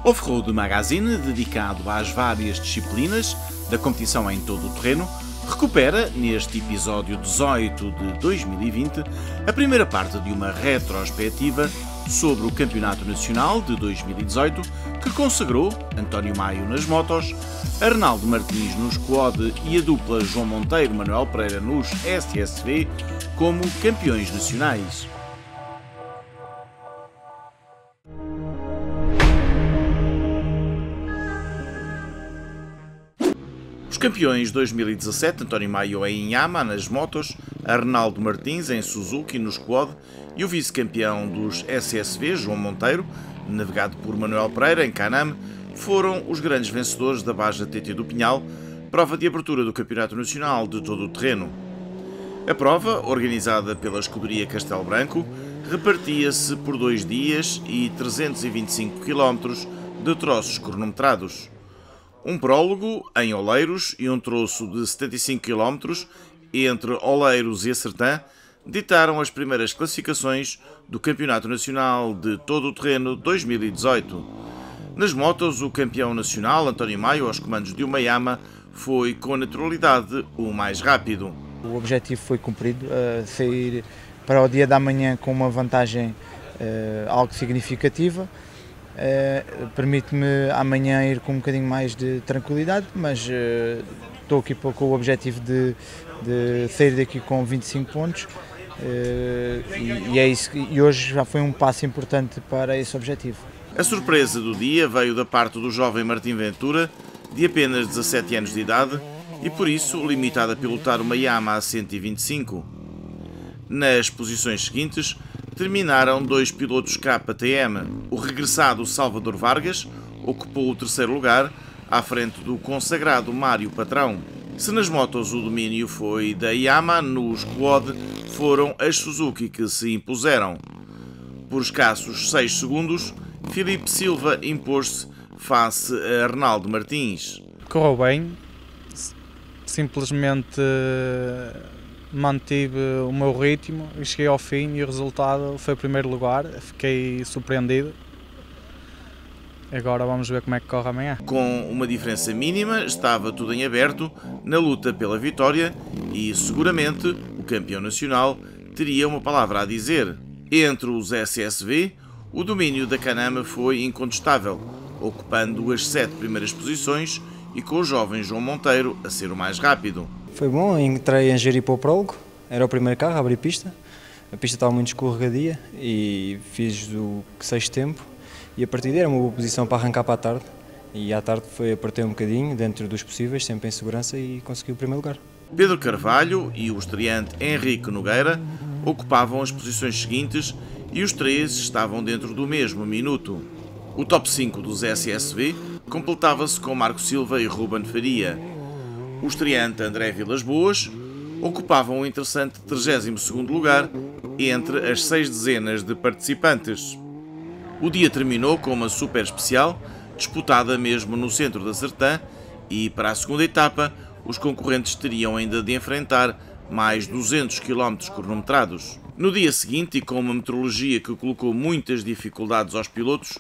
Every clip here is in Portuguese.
Off-Road Magazine, dedicado às várias disciplinas da competição em todo o terreno, recupera, neste episódio 18 de 2020, a primeira parte de uma retrospectiva sobre o Campeonato Nacional de 2018, que consagrou António Maio nas motos, Arnaldo Martins nos quad e a dupla João Monteiro Manuel Pereira nos SSV como campeões nacionais. Os campeões 2017, António Maio em Yamaha nas motos, Arnaldo Martins em Suzuki nos quad e o vice-campeão dos SSV, João Monteiro, navegado por Manuel Pereira em Can-Am, foram os grandes vencedores da Baja TT do Pinhal, prova de abertura do Campeonato Nacional de todo o terreno. A prova, organizada pela escuderia Castelo Branco, repartia-se por 2 dias e 325 km de troços cronometrados. Um prólogo em Oleiros e um troço de 75 km entre Oleiros e Sertã ditaram as primeiras classificações do Campeonato Nacional de todo o terreno 2018. Nas motos, o campeão nacional, António Maio, aos comandos de uma Yamaha, foi com naturalidade o mais rápido. O objetivo foi cumprido, sair para o dia da manhã com uma vantagem algo significativa. Permite-me amanhã ir com um bocadinho mais de tranquilidade, mas estou aqui com o objetivo de sair daqui com 25 pontos e é isso, e hoje já foi um passo importante para esse objetivo. A surpresa do dia veio da parte do jovem Martim Ventura, de apenas 17 anos de idade e por isso limitado a pilotar uma Yamaha 125. Nas posições seguintes terminaram 2 pilotos KTM. O regressado Salvador Vargas ocupou o 3º lugar, à frente do consagrado Mário Patrão. Se nas motos o domínio foi da Yamaha, nos quad foram as Suzuki que se impuseram. Por escassos 6 segundos, Filipe Silva impôs-se face a Arnaldo Martins. Correu bem, simplesmente mantive o meu ritmo e cheguei ao fim e o resultado foi o 1º lugar, fiquei surpreendido. Agora vamos ver como é que corre amanhã. Com uma diferença mínima, estava tudo em aberto na luta pela vitória e seguramente o campeão nacional teria uma palavra a dizer. Entre os SSV, o domínio da Can-Am foi incontestável, ocupando as 7 primeiras posições e com o jovem João Monteiro a ser o mais rápido. Foi bom, entrei em Jeri para o prólogo, era o primeiro carro a abrir pista, a pista estava muito escorregadia e fiz o 6º tempo e a partir daí era uma boa posição para arrancar para a tarde e à tarde apertei um bocadinho, dentro dos possíveis, sempre em segurança e consegui o 1º lugar. Pedro Carvalho e o estreante Henrique Nogueira ocupavam as posições seguintes e os 3 estavam dentro do mesmo minuto. O top 5 dos SSV completava-se com Marco Silva e Ruben Faria. O estreante André Vilas Boas ocupava um interessante 32º lugar entre as 6 dezenas de participantes. O dia terminou com uma super especial, disputada mesmo no centro da Sertã, e para a segunda etapa os concorrentes teriam ainda de enfrentar mais 200 km cronometrados. No dia seguinte, e com uma meteorologia que colocou muitas dificuldades aos pilotos,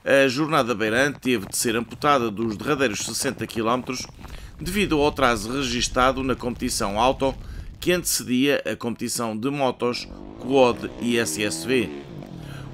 a jornada beirante teve de ser amputada dos derradeiros 60 km devido ao atraso registado na competição auto que antecedia a competição de motos, quad e SSV.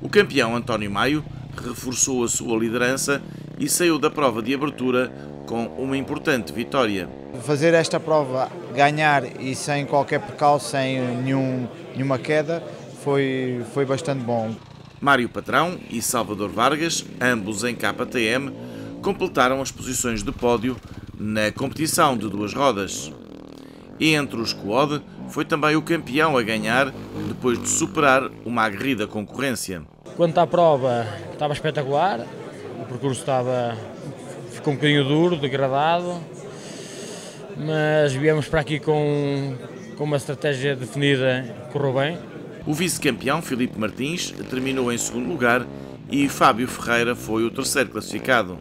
O campeão António Maio reforçou a sua liderança e saiu da prova de abertura com uma importante vitória. Fazer esta prova, ganhar e sem qualquer percalço, sem nenhuma queda, foi bastante bom. Mário Patrão e Salvador Vargas, ambos em KTM, completaram as posições de pódio na competição de 2 rodas. E entre os quad, foi também o campeão a ganhar, depois de superar uma aguerrida concorrência. Quanto à prova, estava espetacular, o percurso ficou um bocadinho duro, degradado, mas viemos para aqui com uma estratégia definida, correu bem. O vice-campeão Filipe Martins terminou em 2º lugar e Fábio Ferreira foi o 3º classificado.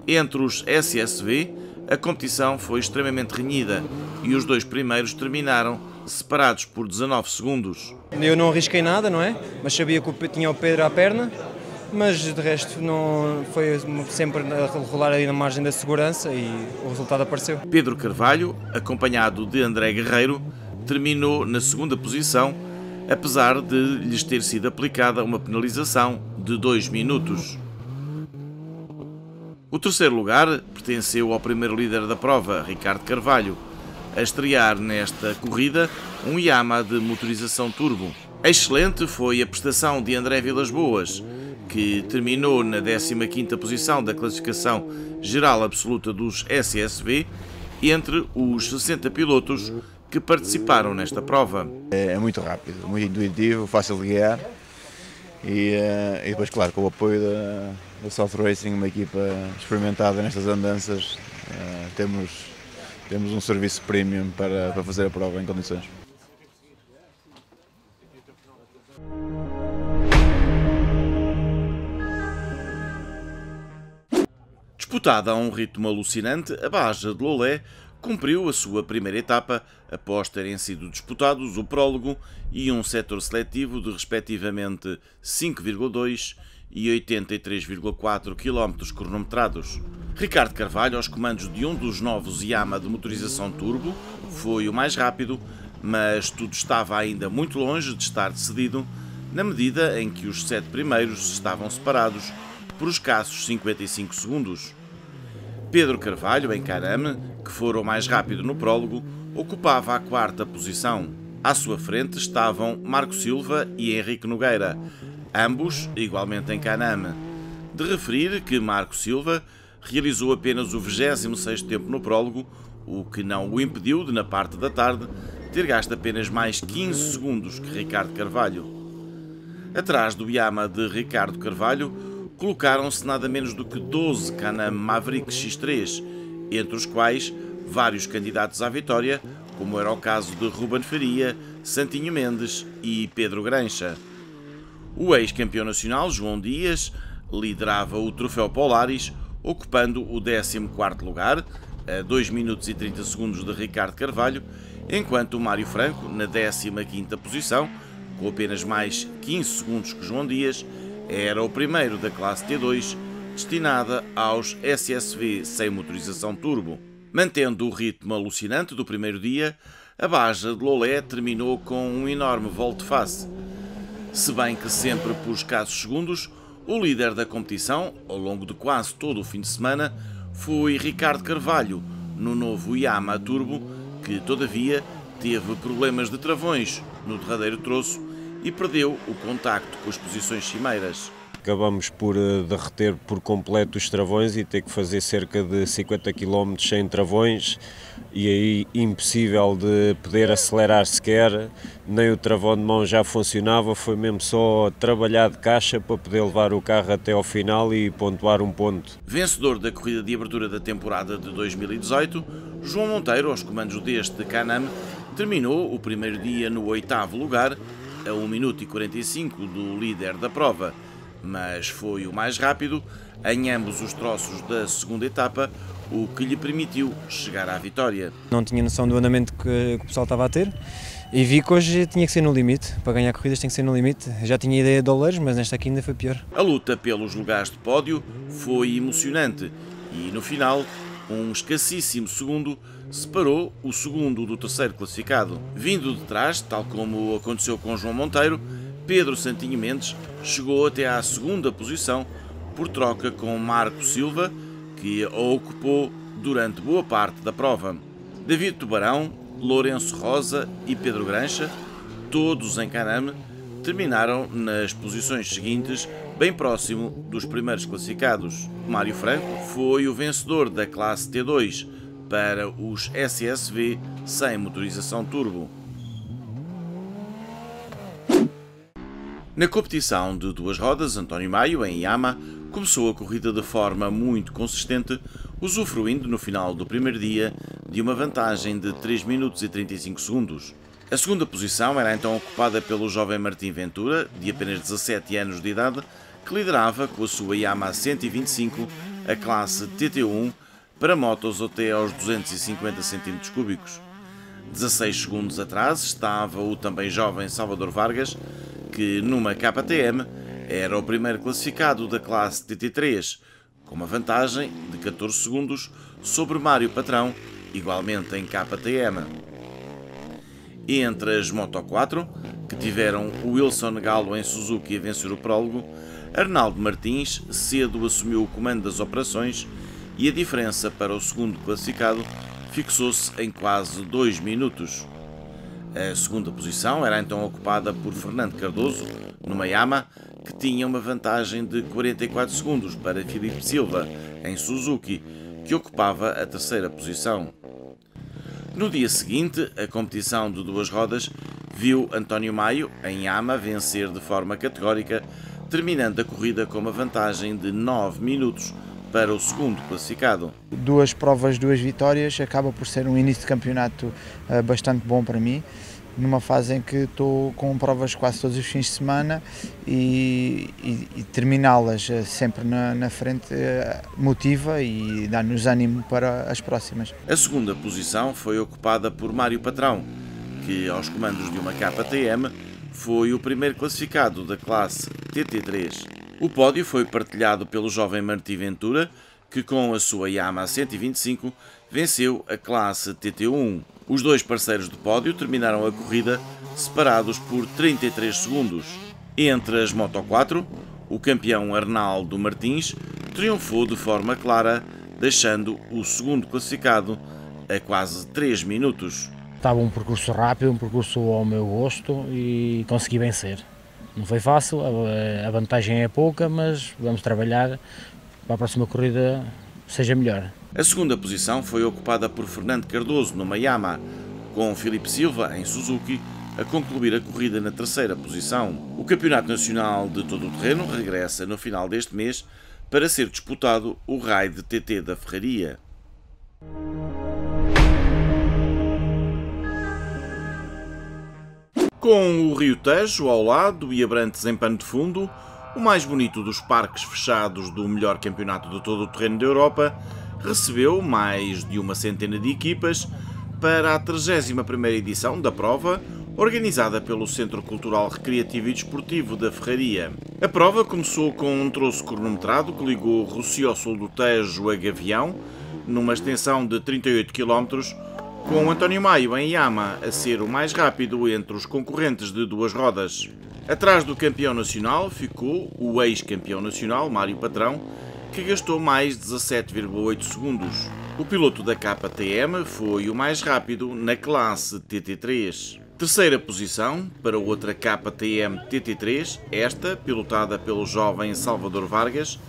Entre os SSV, a competição foi extremamente renhida e os 2 primeiros terminaram separados por 19 segundos. Eu não arrisquei nada, não é? Mas sabia que tinha o Pedro à perna, mas de resto não foi sempre a rolar aí na margem da segurança e o resultado apareceu. Pedro Carvalho, acompanhado de André Guerreiro, terminou na 2ª posição, apesar de lhes ter sido aplicada uma penalização de 2 minutos. O 3º lugar pertenceu ao primeiro líder da prova, Ricardo Carvalho, a estrear nesta corrida um Yamaha de motorização turbo. Excelente foi a prestação de André Vilas Boas, que terminou na 15ª posição da classificação geral absoluta dos SSV, entre os 60 pilotos que participaram nesta prova. É muito rápido, muito intuitivo, fácil de guiar e depois, claro, com o apoio da South Racing, uma equipa experimentada nestas andanças, temos um serviço premium para fazer a prova em condições. Disputada a um ritmo alucinante, a Baja de Lolé cumpriu a sua primeira etapa após terem sido disputados o prólogo e um setor seletivo de respectivamente 5,2 e 83,4 km cronometrados. Ricardo Carvalho, aos comandos de um dos novos Yamaha de motorização turbo, foi o mais rápido, mas tudo estava ainda muito longe de estar decidido, na medida em que os 7 primeiros estavam separados por escassos 55 segundos. Pedro Carvalho, em Caname, que fora o mais rápido no prólogo, ocupava a 4ª posição. À sua frente estavam Marco Silva e Henrique Nogueira, ambos igualmente em Caname. De referir que Marco Silva realizou apenas o 26º tempo no prólogo, o que não o impediu de, na parte da tarde, ter gasto apenas mais 15 segundos que Ricardo Carvalho. Atrás do Yamaha de Ricardo Carvalho, colocaram-se nada menos do que 12 Can-Am Maverick X3, entre os quais vários candidatos à vitória, como era o caso de Ruben Faria, Santinho Mendes e Pedro Grancha. O ex-campeão nacional, João Dias, liderava o Troféu Polaris, ocupando o 14º lugar, a 2 minutos e 30 segundos de Ricardo Carvalho, enquanto o Mário Franco, na 15ª posição, com apenas mais 15 segundos que João Dias, era o primeiro da classe T2, destinada aos SSV sem motorização turbo. Mantendo o ritmo alucinante do primeiro dia, a Baja de Lolé terminou com um enorme volte-face. Se bem que sempre por escassos segundos, o líder da competição, ao longo de quase todo o fim de semana, foi Ricardo Carvalho, no novo Yamaha Turbo, que, todavia, teve problemas de travões no derradeiro troço e perdeu o contacto com as posições cimeiras. Acabamos por derreter por completo os travões e ter que fazer cerca de 50 km sem travões e aí impossível de poder acelerar sequer, nem o travão de mão já funcionava, foi mesmo só trabalhar de caixa para poder levar o carro até ao final e pontuar um ponto. Vencedor da corrida de abertura da temporada de 2018, João Monteiro, aos comandos deste Can-Am, terminou o primeiro dia no 8º lugar, a 1 minuto e 45 do líder da prova, mas foi o mais rápido em ambos os troços da segunda etapa, o que lhe permitiu chegar à vitória. Não tinha noção do andamento que o pessoal estava a ter e vi que hoje tinha que ser no limite. Para ganhar corridas tem que ser no limite. Já tinha ideia de Oleiros, mas nesta aqui ainda foi pior. A luta pelos lugares de pódio foi emocionante e, no final, um escassíssimo segundo separou o segundo do terceiro classificado. Vindo de trás, tal como aconteceu com João Monteiro, Pedro Santinho Mendes chegou até à segunda posição por troca com Marco Silva, que a ocupou durante boa parte da prova. David Tubarão, Lourenço Rosa e Pedro Grancha, todos em Can-Am, terminaram nas posições seguintes, bem próximo dos primeiros classificados. Mário Franco foi o vencedor da classe T2 para os SSV sem motorização turbo. Na competição de duas rodas, António Maio, em Yama, começou a corrida de forma muito consistente, usufruindo no final do primeiro dia de uma vantagem de 3 minutos e 35 segundos. A segunda posição era então ocupada pelo jovem Martim Ventura, de apenas 17 anos de idade, que liderava com a sua Yamaha 125 a classe TT1 para motos até aos 250 cm3. 16 segundos atrás estava o também jovem Salvador Vargas, que numa KTM era o primeiro classificado da classe TT3, com uma vantagem de 14 segundos sobre Mário Patrão, igualmente em KTM. E entre as Moto 4, que tiveram o Wilson Galo em Suzuki a vencer o prólogo, Arnaldo Martins cedo assumiu o comando das operações e a diferença para o segundo classificado fixou-se em quase 2 minutos. A segunda posição era então ocupada por Fernando Cardoso, numa Yamaha, que tinha uma vantagem de 44 segundos para Filipe Silva, em Suzuki, que ocupava a terceira posição. No dia seguinte, a competição de duas rodas viu António Maio, em Yamaha, vencer de forma categórica, terminando a corrida com uma vantagem de 9 minutos para o segundo classificado. Duas provas, duas vitórias, acaba por ser um início de campeonato bastante bom para mim, numa fase em que estou com provas quase todos os fins de semana e terminá-las sempre na frente motiva e dá-nos ânimo para as próximas. A segunda posição foi ocupada por Mário Patrão, que aos comandos de uma KTM foi o primeiro classificado da classe TT3. O pódio foi partilhado pelo jovem Martim Ventura, que com a sua Yamaha 125 venceu a classe TT1. Os dois parceiros de pódio terminaram a corrida separados por 33 segundos. Entre as Moto 4, o campeão Arnaldo Martins triunfou de forma clara, deixando o segundo classificado a quase 3 minutos. Estava um percurso rápido, um percurso ao meu gosto e consegui vencer. Não foi fácil, a vantagem é pouca, mas vamos trabalhar para a próxima corrida seja melhor. A segunda posição foi ocupada por Fernando Cardoso numa Yamaha, com Filipe Silva em Suzuki a concluir a corrida na terceira posição. O Campeonato Nacional de Todo o Terreno regressa no final deste mês para ser disputado o Raid TT da Ferraria. Com o Rio Tejo ao lado e Abrantes em pano de fundo, o mais bonito dos parques fechados do melhor campeonato de todo o terreno da Europa, recebeu mais de uma centena de equipas para a 31ª edição da prova, organizada pelo Centro Cultural Recreativo e Desportivo da Ferraria. A prova começou com um troço cronometrado que ligou Rociosul do Tejo a Gavião, numa extensão de 38 km, com António Maio em Yamaha a ser o mais rápido entre os concorrentes de duas rodas. Atrás do campeão nacional ficou o ex-campeão nacional, Mário Patrão, que gastou mais 17,8 segundos. O piloto da KTM foi o mais rápido na classe TT3. Terceira posição para outra KTM TT3, esta pilotada pelo jovem Salvador Vargas,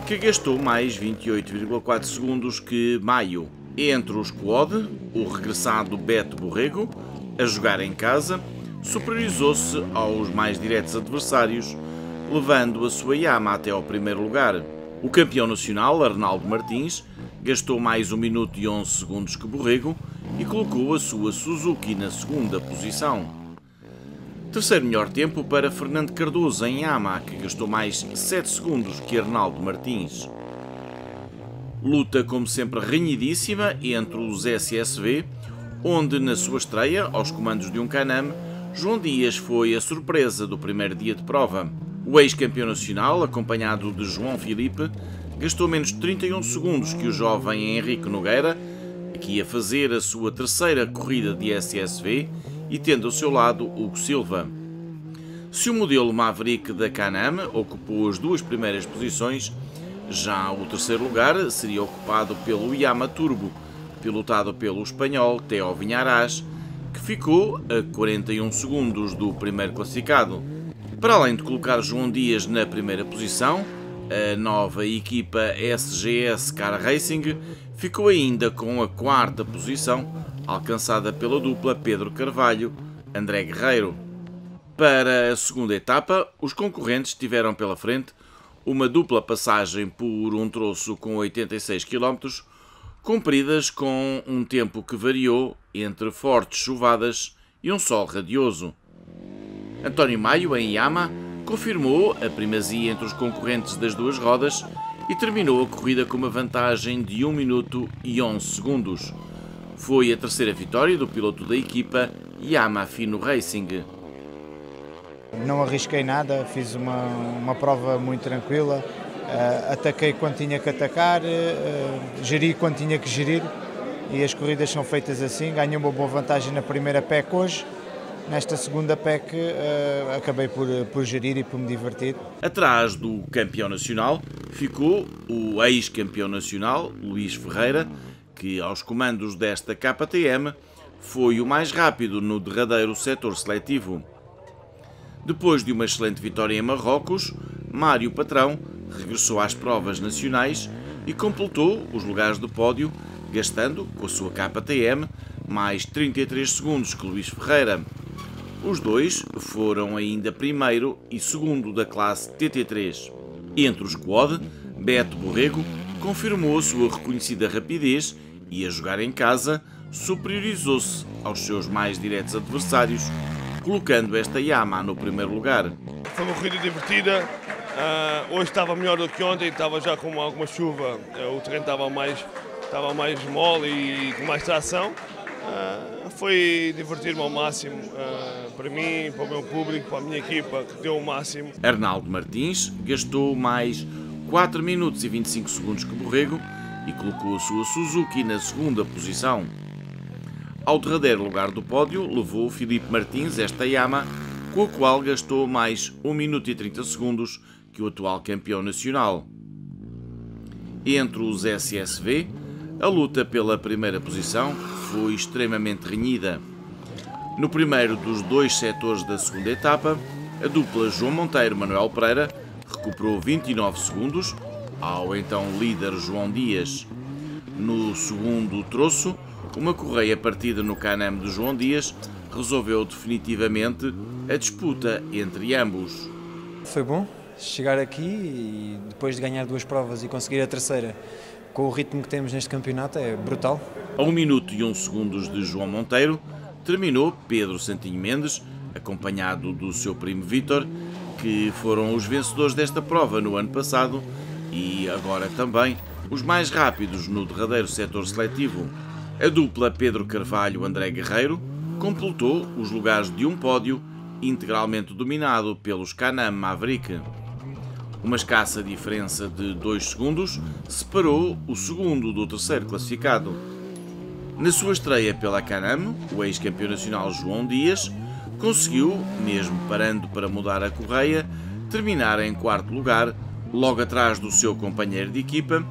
que gastou mais 28,4 segundos que Maio. Entre os quad, o regressado Beto Borrego, a jogar em casa, superiorizou-se aos mais diretos adversários, levando a sua Yamaha até ao primeiro lugar. O campeão nacional, Arnaldo Martins, gastou mais 1 minuto e 11 segundos que Borrego e colocou a sua Suzuki na segunda posição. Terceiro melhor tempo para Fernando Cardoso em Yamaha, que gastou mais 7 segundos que Arnaldo Martins. Luta como sempre renhidíssima entre os SSV, onde na sua estreia, aos comandos de um Can-Am, João Dias foi a surpresa do primeiro dia de prova. O ex-campeão nacional, acompanhado de João Filipe, gastou menos 31 segundos que o jovem Henrique Nogueira, que ia fazer a sua terceira corrida de SSV e tendo ao seu lado Hugo Silva. Se o modelo Maverick da Can-Am ocupou as duas primeiras posições, Já o terceiro lugar seria ocupado pelo Yama Turbo, pilotado pelo espanhol Theo Vinharas, que ficou a 41 segundos do primeiro classificado. Para além de colocar João Dias na primeira posição, a nova equipa SGS Car Racing ficou ainda com a quarta posição, alcançada pela dupla Pedro Carvalho e André Guerreiro. Para a segunda etapa, os concorrentes tiveram pela frente uma dupla passagem por um troço com 86 km, cumpridas com um tempo que variou entre fortes chuvadas e um sol radioso. António Maio, em Yama, confirmou a primazia entre os concorrentes das duas rodas e terminou a corrida com uma vantagem de 1 minuto e 11 segundos. Foi a terceira vitória do piloto da equipa Yama Fino Racing. Não arrisquei nada, fiz uma prova muito tranquila, ataquei quando tinha que atacar, geri quando tinha que gerir e as corridas são feitas assim. Ganhei uma boa vantagem na primeira PEC hoje, nesta segunda PEC acabei por gerir e por me divertir. Atrás do campeão nacional ficou o ex-campeão nacional, Luís Ferreira, que aos comandos desta KTM foi o mais rápido no derradeiro setor seletivo. Depois de uma excelente vitória em Marrocos, Mário Patrão regressou às provas nacionais e completou os lugares do pódio, gastando, com a sua KTM, mais 33 segundos que Luís Ferreira. Os dois foram ainda primeiro e segundo da classe TT3. Entre os quad, Beto Borrego confirmou a sua reconhecida rapidez e, a jogar em casa, superiorizou-se aos seus mais diretos adversários, colocando esta Yama no primeiro lugar. Foi uma corrida divertida, hoje estava melhor do que ontem, estava já com alguma chuva, o terreno estava mais mole e com mais tração. Foi divertir-me ao máximo, para mim, para o meu público, para a minha equipa, que deu o máximo. Arnaldo Martins gastou mais 4 minutos e 25 segundos que Borrego e colocou a sua Suzuki na segunda posição. Ao derradeiro lugar do pódio levou Filipe Martins esta Yama, com a qual gastou mais 1 minuto e 30 segundos que o atual campeão nacional. Entre os SSV, a luta pela primeira posição foi extremamente renhida. No primeiro dos dois setores da segunda etapa, a dupla João Monteiro e Manuel Pereira recuperou 29 segundos ao então líder João Dias. No segundo troço, uma correia partida no Can-Am de João Dias resolveu definitivamente a disputa entre ambos. Foi bom chegar aqui e depois de ganhar 2 provas e conseguir a terceira com o ritmo que temos neste campeonato é brutal. A 1 minuto e 1 segundos de João Monteiro terminou Pedro Santinho Mendes, acompanhado do seu primo Vítor, que foram os vencedores desta prova no ano passado e agora também os mais rápidos no derradeiro setor seletivo. A dupla Pedro Carvalho e André Guerreiro completou os lugares de um pódio integralmente dominado pelos Can-Am Maverick. Uma escassa diferença de 2 segundos separou o segundo do terceiro classificado. Na sua estreia pela Can-Am, o ex-campeão nacional João Dias conseguiu, mesmo parando para mudar a correia, terminar em quarto lugar, logo atrás do seu companheiro de equipa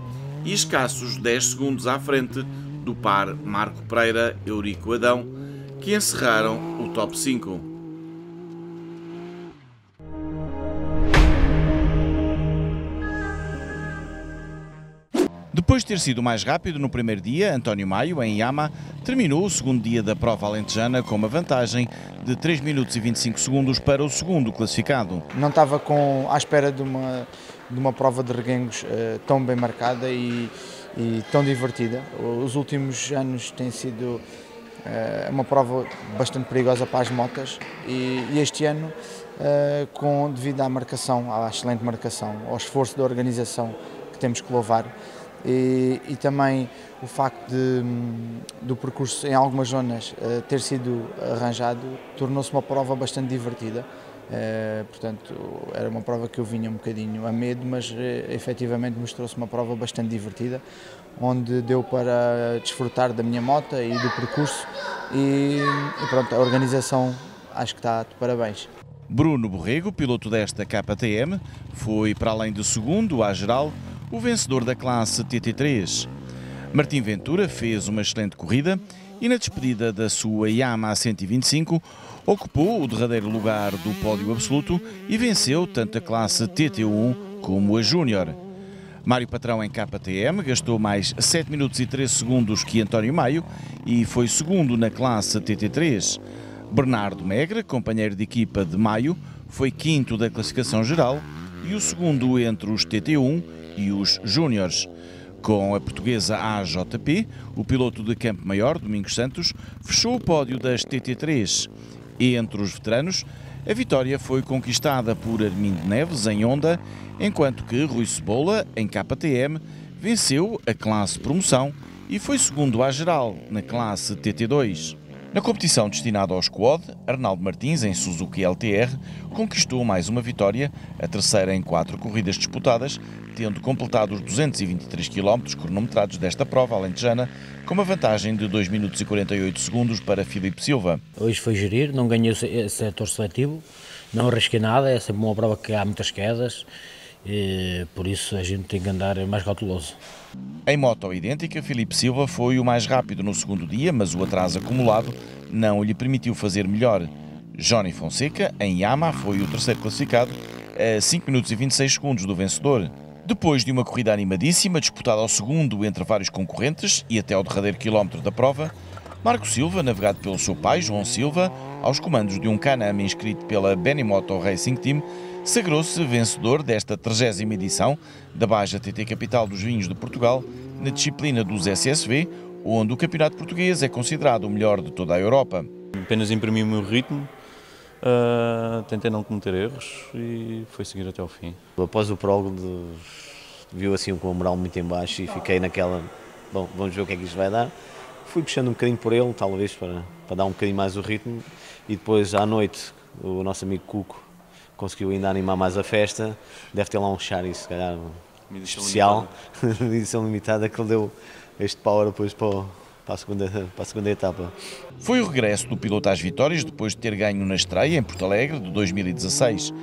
e escassos 10 segundos à frente do par Marco Pereira e Eurico Adão, que encerraram o top 5. Depois de ter sido mais rápido no primeiro dia, António Maio, em Yama, terminou o segundo dia da prova alentejana com uma vantagem de 3 minutos e 25 segundos para o segundo classificado. Não estava à espera de uma prova de reguengos tão bem marcada e tão divertida. Os últimos anos tem sido uma prova bastante perigosa para as motas e este ano, devido à marcação, à excelente marcação, ao esforço da organização que temos que louvar, e também o facto do percurso em algumas zonas ter sido arranjado, tornou-se uma prova bastante divertida. Portanto, era uma prova que eu vinha um bocadinho a medo, mas efetivamente mostrou-se uma prova bastante divertida, onde deu para desfrutar da minha moto e do percurso e pronto, a organização acho que está de parabéns. Bruno Borrego, piloto desta KTM, foi, para além de segundo à geral, o vencedor da classe TT3. Martim Ventura fez uma excelente corrida e na despedida da sua Yamaha 125 ocupou o derradeiro lugar do pódio absoluto e venceu tanto a classe TT1 como a Júnior. Mário Patrão em KTM gastou mais 7 minutos e 13 segundos que António Maio e foi segundo na classe TT3. Bernardo Megre, companheiro de equipa de Maio, foi quinto da classificação geral e o segundo entre os TT1 e os Júniores. Com a portuguesa AJP, o piloto de Campo Maior, Domingos Santos, fechou o pódio das TT3. E entre os veteranos, a vitória foi conquistada por Armindo Neves, em Honda, enquanto que Rui Cebola, em KTM, venceu a classe promoção e foi segundo à geral, na classe TT2. Na competição destinada ao Squad, Arnaldo Martins, em Suzuki LTR, conquistou mais uma vitória, a terceira em 4 corridas disputadas, tendo completado os 223 km cronometrados desta prova alentejana, com uma vantagem de 2 minutos e 48 segundos para Filipe Silva. Hoje foi gerir, não ganhei o setor seletivo, não arrisquei nada, é sempre uma prova que há muitas quedas, e por isso a gente tem que andar mais cauteloso. Em moto idêntica, Filipe Silva foi o mais rápido no segundo dia, mas o atraso acumulado não lhe permitiu fazer melhor. Johnny Fonseca, em Yamaha, foi o terceiro classificado, a 5 minutos e 26 segundos do vencedor. Depois de uma corrida animadíssima, disputada ao segundo entre vários concorrentes e até ao derradeiro quilómetro da prova, Marco Silva, navegado pelo seu pai, João Silva, aos comandos de um Can-Am inscrito pela Benimoto Racing Team, sagrou-se vencedor desta 30ª edição da Baja TT Capital dos Vinhos de Portugal, na disciplina dos SSV, onde o campeonato português é considerado o melhor de toda a Europa. Apenas imprimi o meu ritmo, tentei não cometer erros e foi seguir até ao fim. Após o prólogo, viu assim com a moral muito em baixo e fiquei naquela, bom, vamos ver o que é que isto vai dar. Fui puxando um bocadinho por ele, talvez para dar um bocadinho mais o ritmo, e depois à noite o nosso amigo Cuco conseguiu ainda animar mais a festa, deve ter lá um chari, se calhar, especial, edição limitada, que ele deu este power depois para a segunda etapa. Foi o regresso do piloto às vitórias depois de ter ganho na estreia em Porto Alegre de 2016.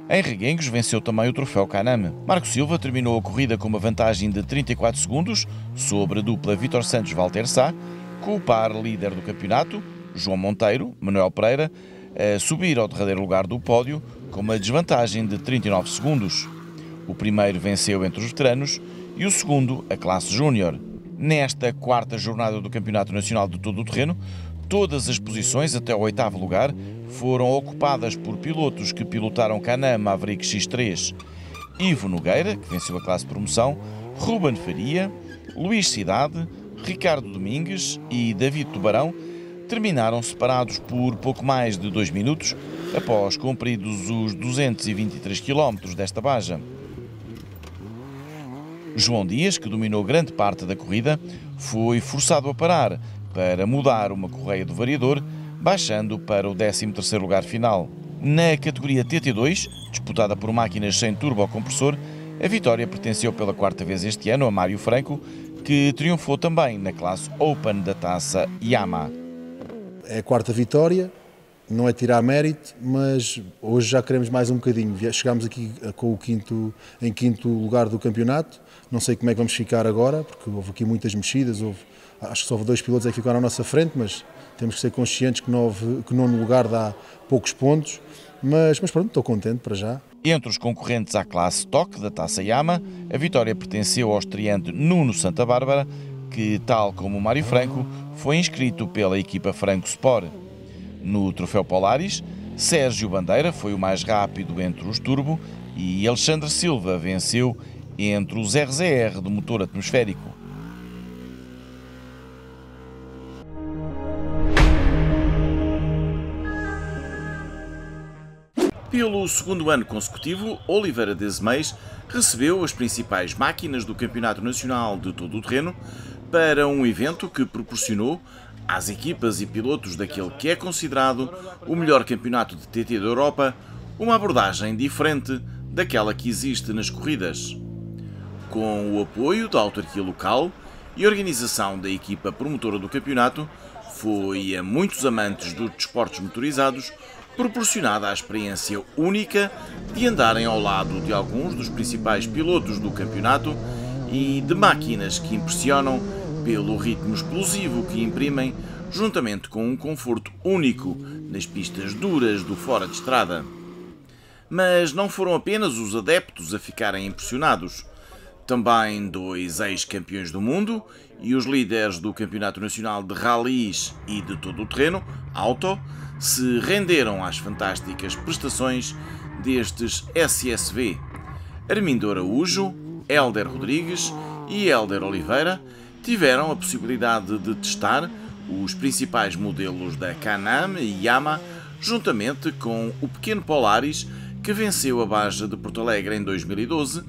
Em Reguengos venceu também o troféu Can-Am. Marco Silva terminou a corrida com uma vantagem de 34 segundos sobre a dupla Vítor Santos-Valter Sá, com o par líder do campeonato, João Monteiro, Manuel Pereira, a subir ao derradeiro lugar do pódio com uma desvantagem de 39 segundos. O primeiro venceu entre os veteranos e o segundo a classe Júnior. Nesta quarta jornada do Campeonato Nacional de Todo o Terreno, todas as posições até ao 8º lugar foram ocupadas por pilotos que pilotaram Can-Am Maverick X3. Ivo Nogueira, que venceu a classe promoção, Ruben Faria, Luís Cidade, Ricardo Domingues e David Tubarão terminaram separados por pouco mais de 2 minutos após cumpridos os 223 km desta baja. João Dias, que dominou grande parte da corrida, foi forçado a parar para mudar uma correia do variador, baixando para o 13º lugar final. Na categoria TT2, disputada por máquinas sem turbocompressor, a vitória pertenceu pela 4ª vez este ano a Mário Franco, que triunfou também na classe Open da taça Yamaha. É a 4ª vitória, não é tirar mérito, mas hoje já queremos mais um bocadinho. Chegámos aqui com em quinto lugar do campeonato, não sei como é que vamos ficar agora, porque houve aqui muitas mexidas, acho que só houve 2 pilotos que ficaram à nossa frente, mas temos que ser conscientes que 9º lugar dá poucos pontos, mas pronto, estou contente para já. Entre os concorrentes à classe Stock da taça Yamaha, a vitória pertenceu ao estreante Nuno Santa Bárbara, que, tal como o Mário Franco, foi inscrito pela equipa Franco Sport. No troféu Polaris, Sérgio Bandeira foi o mais rápido entre os turbo e Alexandre Silva venceu entre os RZR de motor atmosférico. Pelo segundo ano consecutivo, Oliveira Desmais recebeu as principais máquinas do Campeonato Nacional de Todo o Terreno para um evento que proporcionou às equipas e pilotos daquele que é considerado o melhor campeonato de TT da Europa uma abordagem diferente daquela que existe nas corridas. Com o apoio da autarquia local e organização da equipa promotora do campeonato, foi a muitos amantes dos desportos motorizados proporcionada a experiência única de andarem ao lado de alguns dos principais pilotos do campeonato e de máquinas que impressionam pelo ritmo explosivo que imprimem, juntamente com um conforto único nas pistas duras do fora de estrada. Mas não foram apenas os adeptos a ficarem impressionados. Também 2 ex-campeões do mundo e os líderes do Campeonato Nacional de Rallys e de todo o terreno, Auto, se renderam às fantásticas prestações destes SSV. Armindo Araújo, Hélder Rodrigues e Hélder Oliveira tiveram a possibilidade de testar os principais modelos da Can-Am e Yamaha, juntamente com o pequeno Polaris, que venceu a Baja de Porto Alegre em 2012,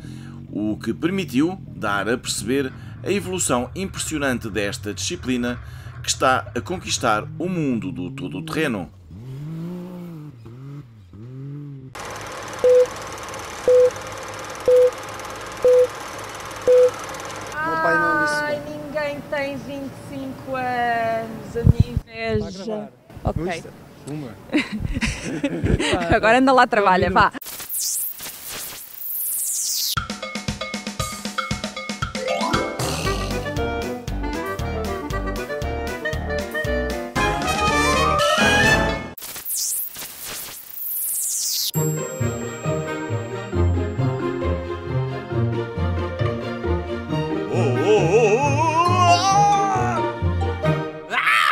o que permitiu dar a perceber a evolução impressionante desta disciplina que está a conquistar o mundo do todo-terreno. Ai, ninguém tem 25 anos, a minha inveja. Ok. Agora anda lá, trabalha, vá.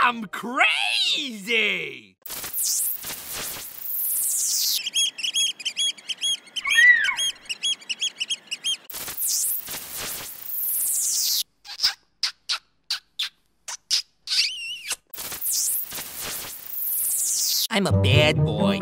I'm crazy! I'm a bad boy.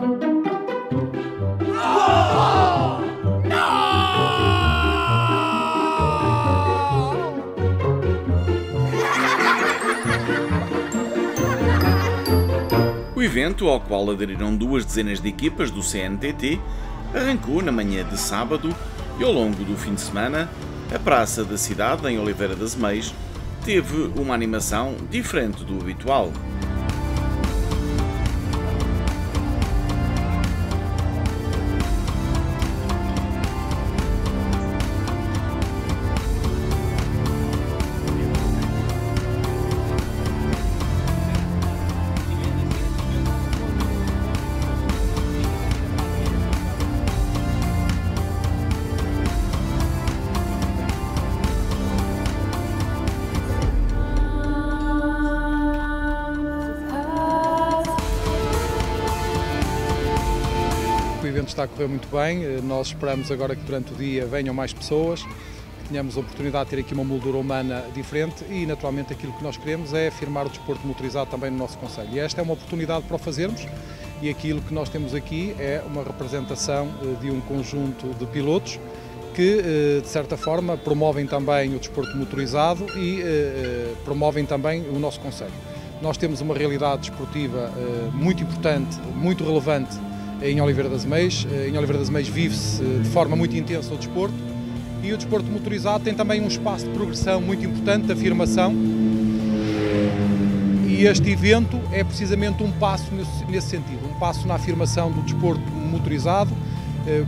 O evento, ao qual aderiram 2 dezenas de equipas do CNTT, arrancou na manhã de sábado e ao longo do fim de semana, a Praça da Cidade, em Oliveira das Meias, teve uma animação diferente do habitual. O evento está a correr muito bem, nós esperamos agora que durante o dia venham mais pessoas, que tenhamos a oportunidade de ter aqui uma moldura humana diferente e naturalmente aquilo que nós queremos é afirmar o desporto motorizado também no nosso concelho. E esta é uma oportunidade para o fazermos e aquilo que nós temos aqui é uma representação de um conjunto de pilotos que de certa forma promovem também o desporto motorizado e promovem também o nosso concelho. Nós temos uma realidade desportiva muito importante, muito relevante em Oliveira das Meias. Em Oliveira das Meias vive-se de forma muito intensa o desporto e o desporto motorizado tem também um espaço de progressão muito importante, de afirmação, e este evento é precisamente um passo nesse sentido, um passo na afirmação do desporto motorizado.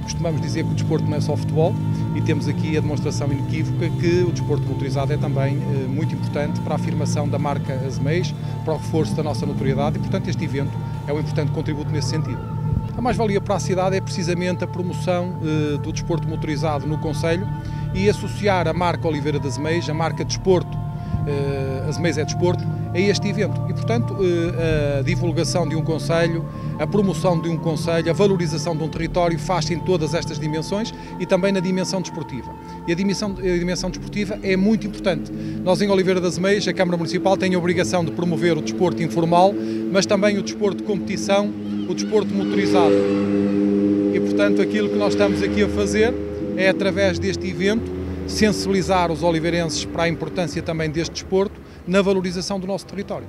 Costumamos dizer que o desporto não é só futebol e temos aqui a demonstração inequívoca que o desporto motorizado é também muito importante para a afirmação da marca Asmeias, para o reforço da nossa notoriedade e, portanto, este evento é um importante contributo nesse sentido. A mais-valia para a cidade é precisamente a promoção do desporto motorizado no concelho e associar a marca Oliveira das Meias, a marca desporto, Asmeias é desporto, a este evento. E, portanto, a divulgação de um concelho, a promoção de um concelho, a valorização de um território faz-se em todas estas dimensões e também na dimensão desportiva. E a dimensão desportiva é muito importante. Nós em Oliveira das Meias, a Câmara Municipal tem a obrigação de promover o desporto informal, mas também o desporto de competição, o desporto motorizado. E, portanto, aquilo que nós estamos aqui a fazer é, através deste evento, sensibilizar os oliveirenses para a importância também deste desporto na valorização do nosso território.